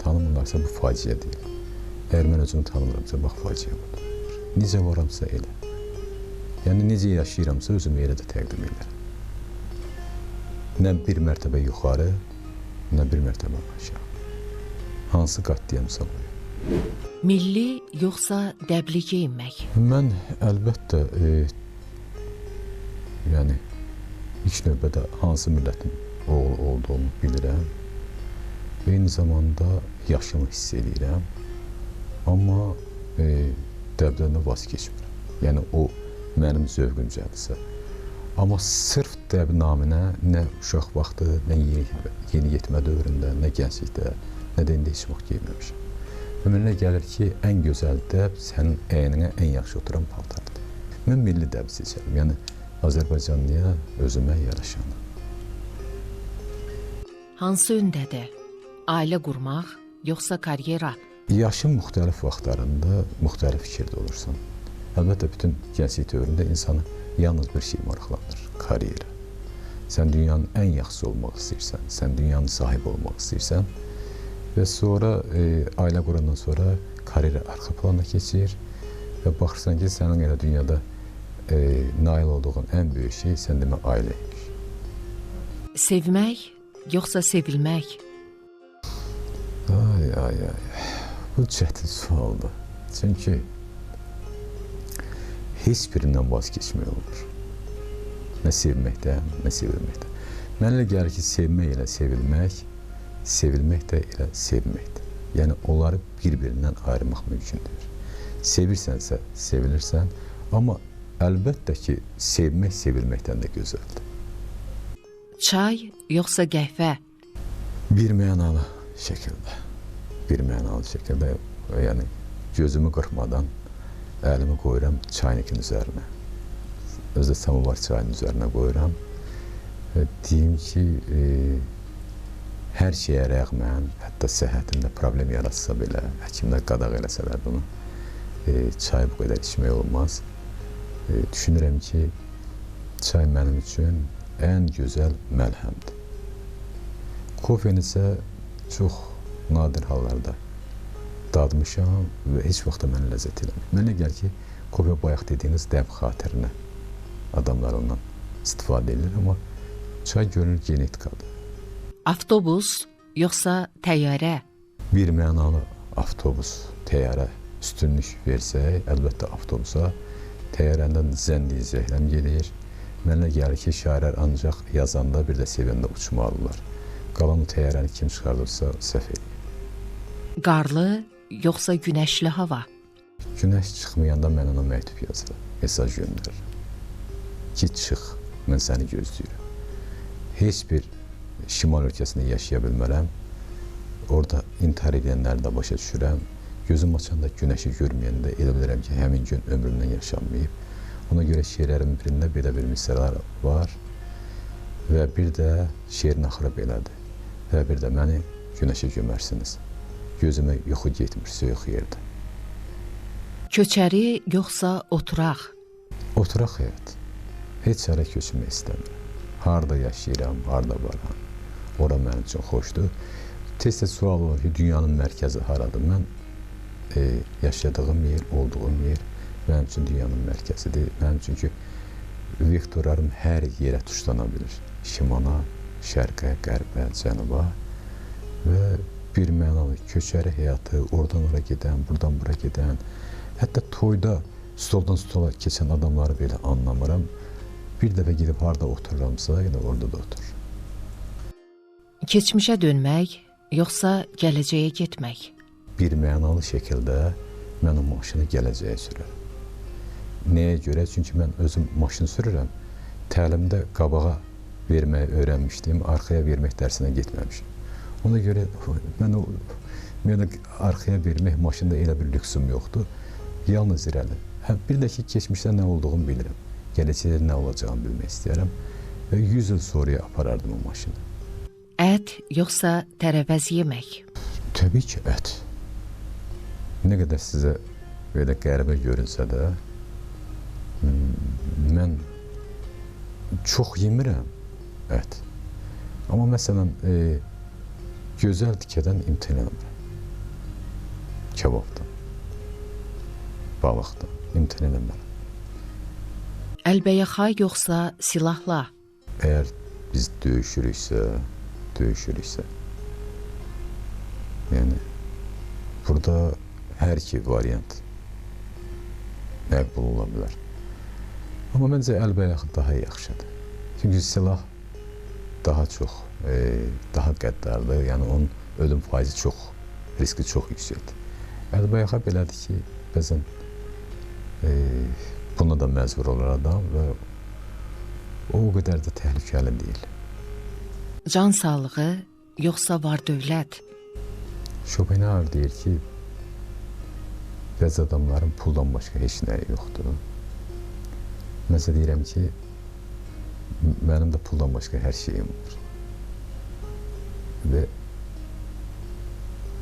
tanımırlarsa bu faciə deyil. Əgər mən özümü tanımıramsa, bax, faciə budur. Necə varamsa elə. Yəni, necə yaşayıramsa, özümü elə də təqdim edirəm. Nə bir mərtəbə yuxarı, nə bir mərtəbə aşağı. Hansı qaddiyəmsə qoyur. Milli yoxsa dəbli geyinmək? Mən əlbəttə, yəni, ilk növbədə hansı millətin oğlu olduğumu bilirəm. Eyni zamanda yaşımı hiss edirəm. Amma dəbdən də vaz keçmirəm. Yəni, o mənim zövqümcədirsə. Amma sırf dəb naminə nə uşaq vaxtı, nə yeni yetmə dövründə, nə gənclikdə, nə də indi heç vaxt geyməmişəm. Mənə gəlir ki, ən gözəl dəb sənin əyninə ən yaxşı oturan paltardır. Mən milli dəb seçərəm. Yəni, Azərbaycanlıya özümə yaraşanı. Hansı öndədir? Ailə qurmaq, yoxsa karyera? Yaşın müxtəlif vaxtlarında müxtəlif fikirdə olursan. Əlbəttə, bütün gənclik dövründə insanı yalnız bir şey maraqlandır, karyera. Sən dünyanın ən yaxşısı olmaq istəyirsən, sən dünyanın sahibi olmaq istəyirsən və sonra ailə qurandan sonra karyera arxa plana keçir və baxırsan ki, sənin elə dünyada nail olduğun ən böyük şey sən demə ailəymiş. Sevmək, yoxsa sevilmək? Ay. Bu çətin sualdır. Çünki heç birindən vaz keçmək olur. Nə sevməkdən, nə sevilməkdən. Mənə elə gəlir ki, sevmək elə sevilmək, sevilmək də elə sevməkdir. Yəni, onları bir-birindən ayırmaq mümkündür. Sevirsənsə, sevilirsən, amma əlbəttə ki, sevmək sevilməkdən də gözəldir. Çay, yoxsa qəhvə? Bir mənalı şəkildə. Bir mənalı şəkildə, yəni, gözümü qırpmadan əlimi qoyuram çaynikin üzərinə. Özdə samovar çayının üzərinə qoyuram və deyim ki, hər şeyə rəğmən, hətta səhhətimdə problem yaratsa belə, həkimlər qadağ eləsələr bunu, çay bu qədər içmək olmaz. Düşünürəm ki, çay mənim üçün ən gözəl məlhəmdir. Kofeni isə çox nadir hallarda dadmışam və heç vaxt da mənə ləzzət eləmir. Mənə gəlir ki, kofe bayaq dediyiniz dəb xatirinə adamlar ondan istifadə edir, amma çay görünür genetikadır. Avtobus, yoxsa təyyarə? Bir mənalı avtobus, təyyarə üstünlük versək, əlbəttə avtobusa, təyyarəndən zənni zəhləm gedir. Mənə gəlir ki, şairlər ancaq yazanda, bir də sevəndə uçmalılar. Qalan o təyyarəni kim çıxardırsa, səhv edir. Qarlı, yoxsa günəşli hava? Günəş çıxmayanda mən ona məktub yazıram, mesaj göndərirəm. Ki, çıx, mən səni gözləyirəm. Heç bir şimal ölkəsində yaşaya bilmərəm. Orada intihar edənləri də başa düşürəm. Gözüm açanda günəşi görməyəndə elə bilirəm ki, həmin gün ömrümdən yaşanmayıb. Ona görə şeirlərin birində belə bir misralar var və bir də şeirin axırı belədir. Və bir də məni günəşə gömərsiniz. Gözümə yuxu getmir, soyuq yerdə. Köçəri, yoxsa oturaq? Oturaq həyat. Heç yerə köçmək istəmirəm. Harada yaşayıram, harada varam. Ora mənim üçün xoşdur. Tez-tez sual olur ki, dünyanın mərkəzi haradır? Mən yaşadığım yer, olduğum yer mənim üçün dünyanın mərkəzidir. Mənim üçün ki, vektorlarım hər yerə tuşlana bilir. Şimala, şərqə, qərbə, cənuba və bir mənalı köçəri həyatı, oradan ora gedən, buradan bura gedən, hətta toyda stoldan stola keçən adamları belə anlamıram. Bir dəfə gedib harada otururamsa, elə orada da oturur. Keçmişə dönmək, yoxsa gələcəyə getmək? Bir mənalı şəkildə mən o maşını gələcəyə sürərəm. Nəyə görə? Çünki mən özüm maşın sürürəm. Təlimdə qabağa verməyi öyrənmişdim, arxaya vermək dərsinə getməmişim. Ona görə mən arxaya vermək maşında elə bir lüksüm yoxdur. Yalnız irəli. Bir də ki, keçmişdə nə olduğumu bilirəm. Gələcəkdə nə olacağını bilmək istəyərəm. Və 100 il sonraya aparardım o maşını. Ət, yoxsa tərəvəz yemək? Təbii ki, ət. Nə qədər sizə belə qəribə görünsə də, mən çox yemirəm ət. Amma məsələn, gözəl tikədən imtina edirəm. kebabdan, balıqdan imtina eləmərəm. Əlbəyaxa yoxsa silahla? Əgər biz döyüşürüksə, yəni burada hər iki variant məqbul ola bilər. Amma məncə əlbəyaxı daha yaxşıdır. Çünki silah daha çox, daha qəddardır. Yəni onun ölüm faizi çox, riski çox yüksəkdir. Əlbəyaxa belədir ki, bəzən buna da məcbur olur adam və o qədər də təhlükəli deyil. Can sağlığı yoxsa var-dövlət? Şopenhauer deyir ki, bəzi adamların puldan başqa heç nəyi yoxdur. Məsələn deyirəm ki, mənim də puldan başqa hər şeyim var. Və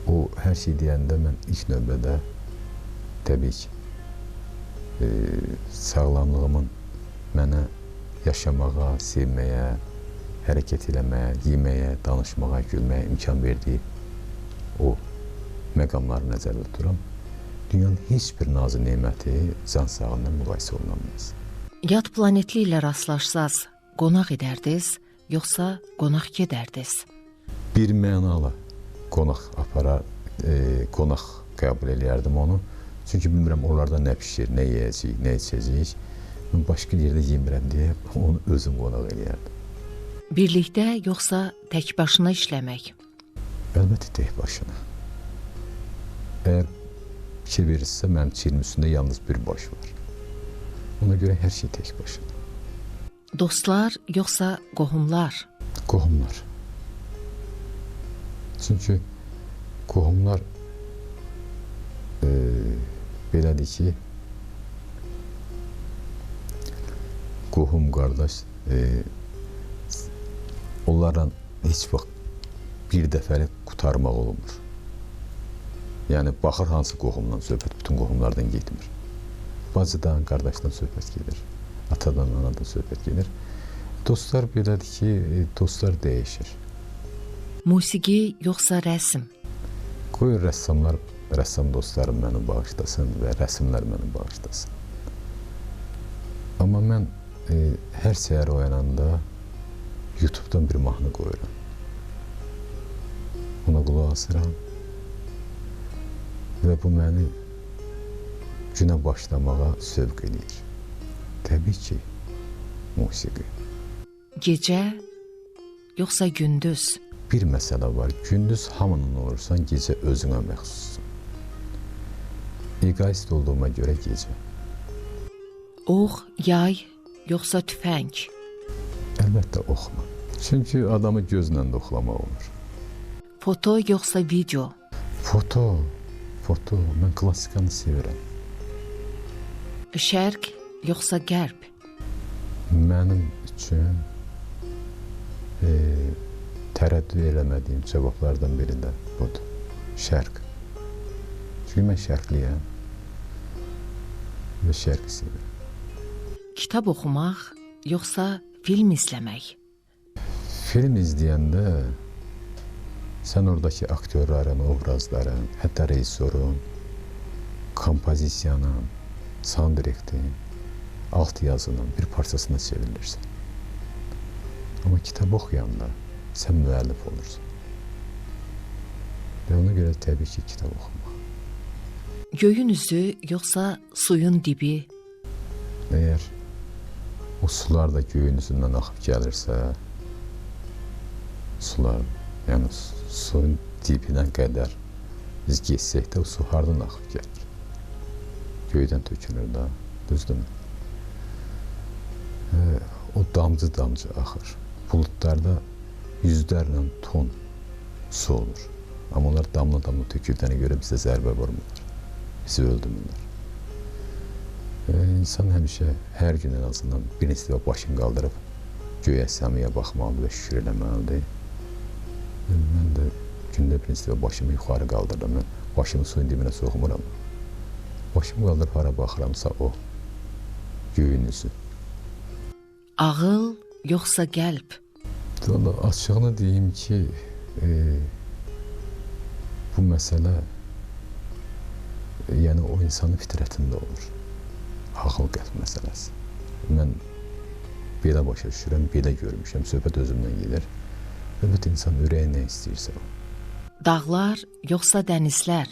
o hər şey deyəndə mən ilk növbədə təbii ki, sağlamlığımın mənə yaşamağa, sevməyə, hərəkət eləməyə, yeməyə, danışmağa, gülməyə imkan verdiyi o məqamları nəzərdə tuturam. Dünyanın heç bir nazı neməti can sağlığına müqayisə olunamaz. Yad planetli ilə rastlaşsaz, qonaq edərdiniz, yoxsa qonaq gedərdiniz? Bir mənalı qonaq qonaq qəbul eləyərdim onu. Çünki bilmirəm onlarda nə pişir, nə yeyəcəyik, nə içəcəyik. Mən başqa yerdə yemirəm deyə onu özüm qonaq eləyərdim. Birlikdə yoxsa tək başına işləmək? Əlbəttə tək başına. Əgər fikir verirsə, mənim çiynimin üstündə yalnız bir baş var. Ona görə hər şey tək başına. Dostlar yoxsa qohumlar? Qohumlar. Çünki qohumlar belədir ki, qohum qardaş onlarla heç vaxt bir dəfəlik qutarmaq olmur. Yəni, baxır hansı qohumdan söhbət, bütün qohumlardan getmir. Bacıdan, qardaşdan söhbət gedir, atadan, anadan söhbət gedir. Dostlar belədir ki, dostlar dəyişir. Musiqi yoxsa rəsm? Qoyur rəssamlar, rəssam dostlarım məni bağışlasın və rəsmlər məni bağışlasın. Amma mən hər səhər oyananda YouTube-dan bir mahnı qoyuram. Ona qulaq asıram və bu məni günə başlamağa sövq eləyir. Təbii ki, musiqi. Gecə yoxsa gündüz? Bir məsələ var, gündüz hamının olursan, gecə özünə məxsussun. Egoist olduğuma görə gecə. Ox, yay yoxsa tüfəng? Əlbəttə oxla. Çünki adamı gözlə də oxlamaq olur. Foto yoxsa video? Foto. Mən klassikanı sevirəm. Şərq yoxsa qərb? Mənim üçün tərəddüd eləmədiyim cavablardan biri də budur. Şərq. Çünki mən şərqliyəm və şərqi sevirəm. Kitab oxumaq yoxsa film izləmək? Film izləyəndə sən oradakı aktyorların, obrazların, hətta rejissorun, kompozisiyanın, sound direktin, alt yazının bir parçasına çevrilirsən. Amma kitab oxuyanda sən müəllif olursun. Və ona görə təbii ki, kitab oxumaq. Göyün üzü yoxsa suyun dibi? Əgər o sular da göyün üzündən axıb gəlirsə, sular, yəni suyun dibinə qədər biz geçsək də o su hardan axıb gəlir? Göydən tökülür da, düzdürmü? O damcı-damcı axır. Buludlarda yüzlərlə ton su olur. Amma onlar damla-damla töküldüyünə görə bizə zərbə vurmurlar, bizi öldürmürlər. İnsan həmişə hər gün en azından bir neçə başını qaldırıb göyə, səmiyə baxmalıdır və şükür eləməlidir. Mən də gündə bir neçə başımı yuxarı qaldırdım. Mən başımı suyun dibinə soxmuram. Başımı qaldırıb hara baxıramsa o, göyün üzü. Ağıl yoxsa qəlb? Açığını deyim ki, bu məsələ yəni o insanın fitrətində olur. Ağıl qəlb məsələsi. Mən belə başa düşürəm, belə görmüşəm, söhbət özümdən gedir. Söhbət insan ürəyi nə istəyirsə o. Dağlar yoxsa dənizlər?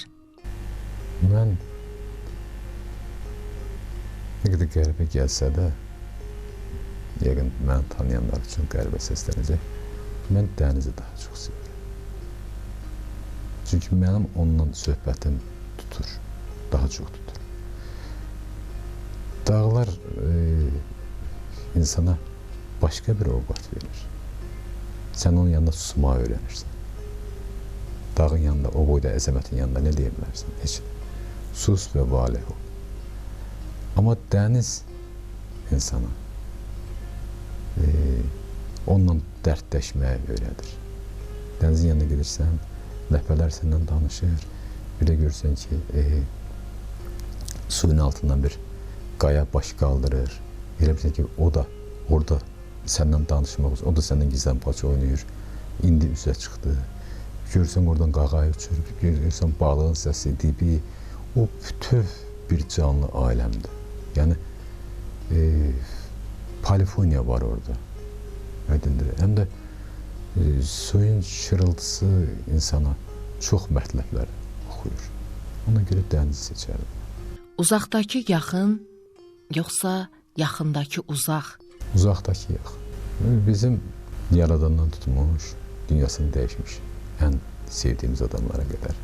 Mən nə qədər qəribə gəlsə də, yəqin məni tanıyanlar üçün qəribə səslənəcək, mən dənizi daha çox sevirəm. Çünki mənim onunla söhbətim tutur, daha çox tutur. Dağlar insana başqa bir ovqat verir. Sən onun yanında susmağı öyrənirsən. Dağın yanında, o boyda əzəmətin yanında nə deyə bilərsən? Heç. Sus və valeh ol. Amma dəniz insana onunla dərdləşməyi öyrədir. Dənizin yanına gedirsən, ləpələr səndən danışır. Bir də görürsən ki, suyun altından bir qaya baş qaldırır. Elə bilirsən ki, o da orada səndən danışmaq üçün, o da səndən gizlən paça oynayır. İndi üzə çıxdı. Görürsən oradan qağayı uçur, görürsən balığın səsi, dibi. O bütöv bir canlı aləmdir. Yəni, polifoniya var orada. Aydındır. Həm də suyun şırıltısı insana çox mətləblər oxuyur. Ona görə dənizi seçərdim. Uzaqdakı yaxın, yoxsa yaxındakı uzaq? Uzaqdakı yaxın. Bizim yaradandan tutmuş, dünyasını dəyişmiş ən sevdiyimiz adamlara qədər.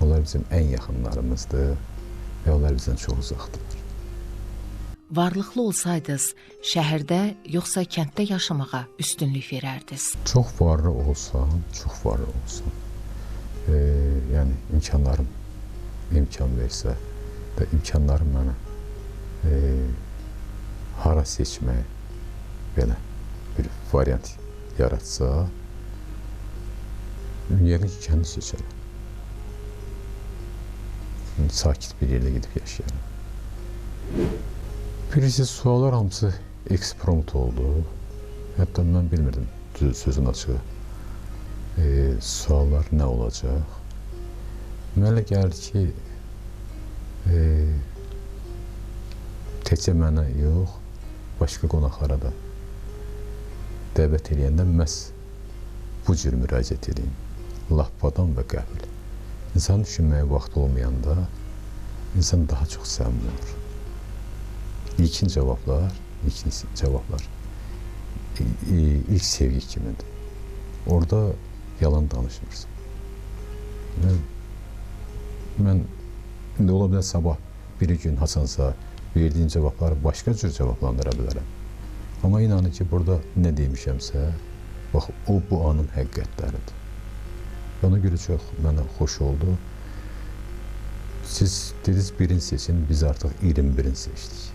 Onlar bizim ən yaxınlarımızdır və onlar bizdən çox uzaqdırlar. Varlıqlı olsaydınız, şəhərdə yoxsa kənddə yaşamağa üstünlük verərdiniz? Çox varlı olsam, yəni imkanlarım imkan versə və imkanlarım mənə hara seçmək belə bir variant yaratsa, yəqin ki, kəndi seçərəm. Sakit bir yerdə gedib yaşayarım. Birisi suallar hamısı eksprompt oldu. Hətta mən bilmirdim sözün açığı. Suallar nə olacaq? Mənə gəlir ki, təkcə mənə yox, başqa qonaqlara da dəvət eləyəndə məhz bu cür müraciət edeyim. Lahpadan və qəbil. İnsan düşünməyə vaxt olmayanda insan daha çox səmimi olur. İlkin cavablar ilk sevgi kimidir. Orada yalan danışmırsın. Mən indi ola bilər sabah bir gün haçansa verdiyin cavabları başqa cür cavablandıra bilərəm. Amma inanın ki, burada nə demişəmsə, bax, o bu anın həqiqətləridir. Ona görə çox mənə xoş oldu. Siz dediniz birini seçin, biz artıq 21-ini seçdik.